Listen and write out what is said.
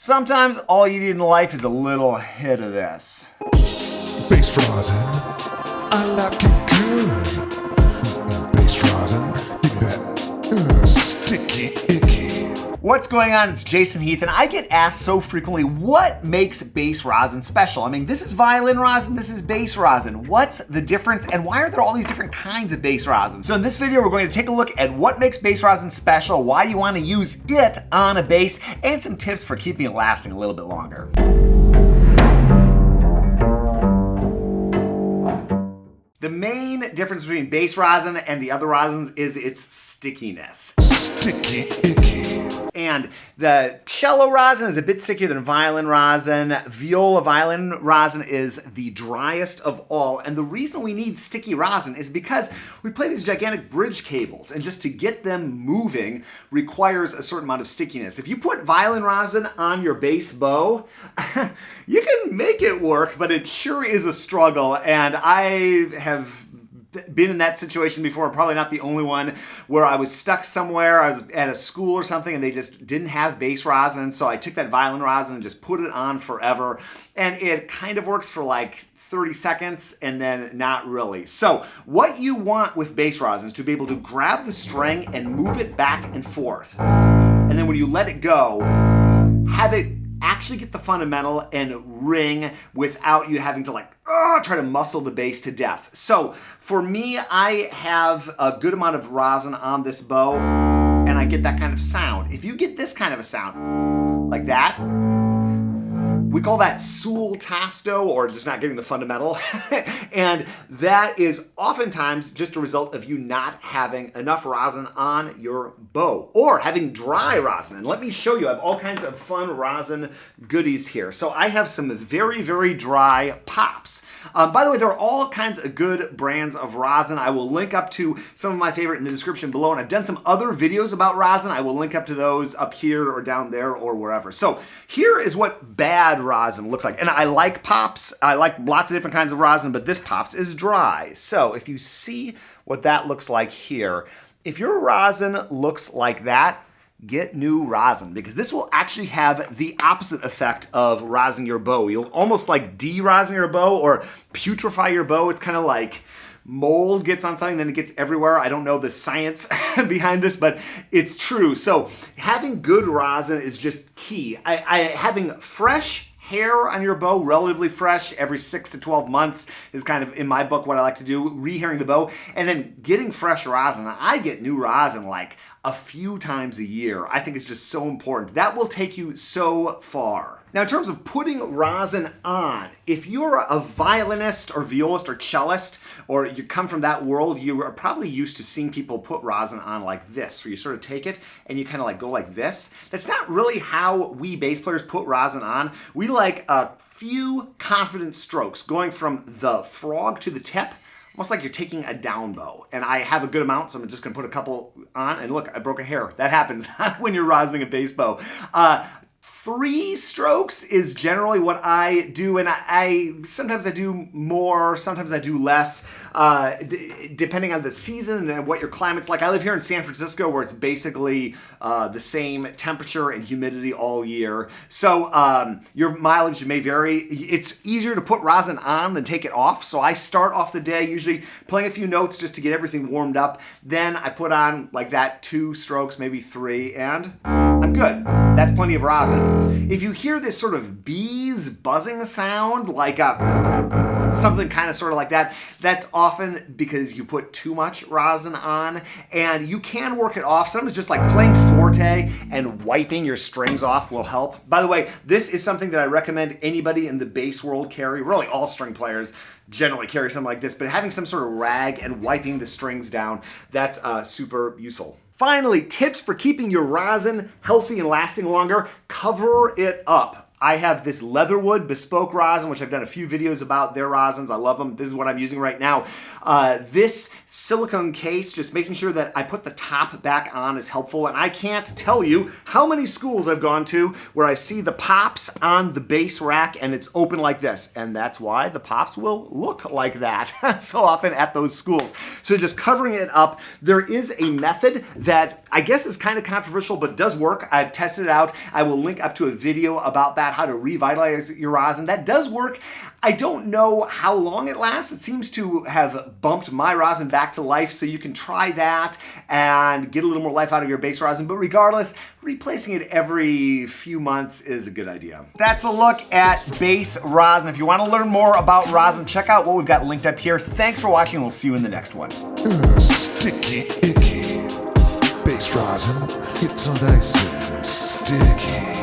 Sometimes all you need in life is a little hit of this. Bass rosin, I like it good. Bass rosin, give me that sticky icky. What's going on? It's Jason Heath, and I get asked so frequently, what makes bass rosin special? I mean, this is violin rosin, this is bass rosin. What's the difference, and why are there all these different kinds of bass rosin? So in this video, we're going to take a look at what makes bass rosin special, why you want to use it on a bass, and some tips for keeping it lasting a little bit longer. The main difference between bass rosin and the other rosins is its stickiness. Sticky icky. And the cello rosin is a bit stickier than violin rosin. Viola violin rosin is the driest of all. And the reason we need sticky rosin is because we play these gigantic bridge cables, and just to get them moving requires a certain amount of stickiness. If you put violin rosin on your bass bow, you can make it work, but it sure is a struggle. And I have been in that situation before. I'm probably not the only one, where I was stuck somewhere. I was at a school or something and they just didn't have bass rosin, so I took that violin rosin and just put it on forever, and it kind of works for like 30 seconds and then not really. So what you want with bass rosin is to be able to grab the string and move it back and forth, and then when you let it go, have it actually get the fundamental and ring without you having to try to muscle the bass to death. So for me, I have a good amount of rosin on this bow and I get that kind of sound. If you get this kind of a sound, like that, we call that sul tasto, or just not getting the fundamental. And that is oftentimes just a result of you not having enough rosin on your bow, or having dry rosin. And let me show you, I have all kinds of fun rosin goodies here. So I have some very, very dry pops. By the way, there are all kinds of good brands of rosin. I will link up to some of my favorite in the description below, and I've done some other videos about rosin. I will link up to those up here or down there or wherever. So here is what bad rosin looks like. And I like pops. I like lots of different kinds of rosin, but this pops is dry. So if you see what that looks like here, if your rosin looks like that, get new rosin, because this will actually have the opposite effect of rosin your bow. You'll almost like de-rosin your bow or putrefy your bow. It's kind of like mold gets on something, then it gets everywhere. I don't know the science behind this, but it's true. So having good rosin is just key. Having fresh hair on your bow, relatively fresh, every 6 to 12 months is kind of, in my book, what I like to do, re-hairing the bow, and then getting fresh rosin. I get new rosin like a few times a year. I think it's just so important. That will take you so far. Now, in terms of putting rosin on, if you're a violinist or violist or cellist, or you come from that world, you are probably used to seeing people put rosin on like this, where you sort of take it and you kind of like go like this. That's not really how we bass players put rosin on. We like a few confident strokes, going from the frog to the tip, almost like you're taking a down bow. And I have a good amount, so I'm just gonna put a couple on, and look, I broke a hair. That happens when you're rosining a bass bow. 3 strokes is generally what I do, and I sometimes I do more, sometimes I do less, depending on the season and what your climate's like. I live here in San Francisco, where it's basically the same temperature and humidity all year. So your mileage may vary. It's easier to put rosin on than take it off. So I start off the day usually playing a few notes just to get everything warmed up. Then I put on like that 2 strokes, maybe 3, and I'm good. That's plenty of rosin. If you hear this sort of bees buzzing sound, like something kind of sort of like that, that's often because you put too much rosin on, and you can work it off. Sometimes just like playing forte and wiping your strings off will help. By the way, this is something that I recommend anybody in the bass world carry. Really, all string players generally carry something like this, but having some sort of rag and wiping the strings down, that's super useful. Finally, tips for keeping your rosin healthy and lasting longer: cover it up. I have this Leatherwood Bespoke rosin, which I've done a few videos about their rosins. I love them. This is what I'm using right now. This silicone case, just making sure that I put the top back on is helpful. And I can't tell you how many schools I've gone to where I see the pops on the base rack and it's open like this. And that's why the pops will look like that so often at those schools. So just covering it up. There is a method that I guess is kind of controversial, but does work. I've tested it out. I will link up to a video about that, how to revitalize your rosin. That does work. I don't know how long it lasts. It seems to have bumped my rosin back to life, so you can try that and get a little more life out of your base rosin. But regardless, replacing it every few months is a good idea. That's a look at base rosin. If you want to learn more about rosin, check out what we've got linked up here. Thanks for watching. We'll see you in the next one. Sticky icky. Base rosin, it's so nice and sticky.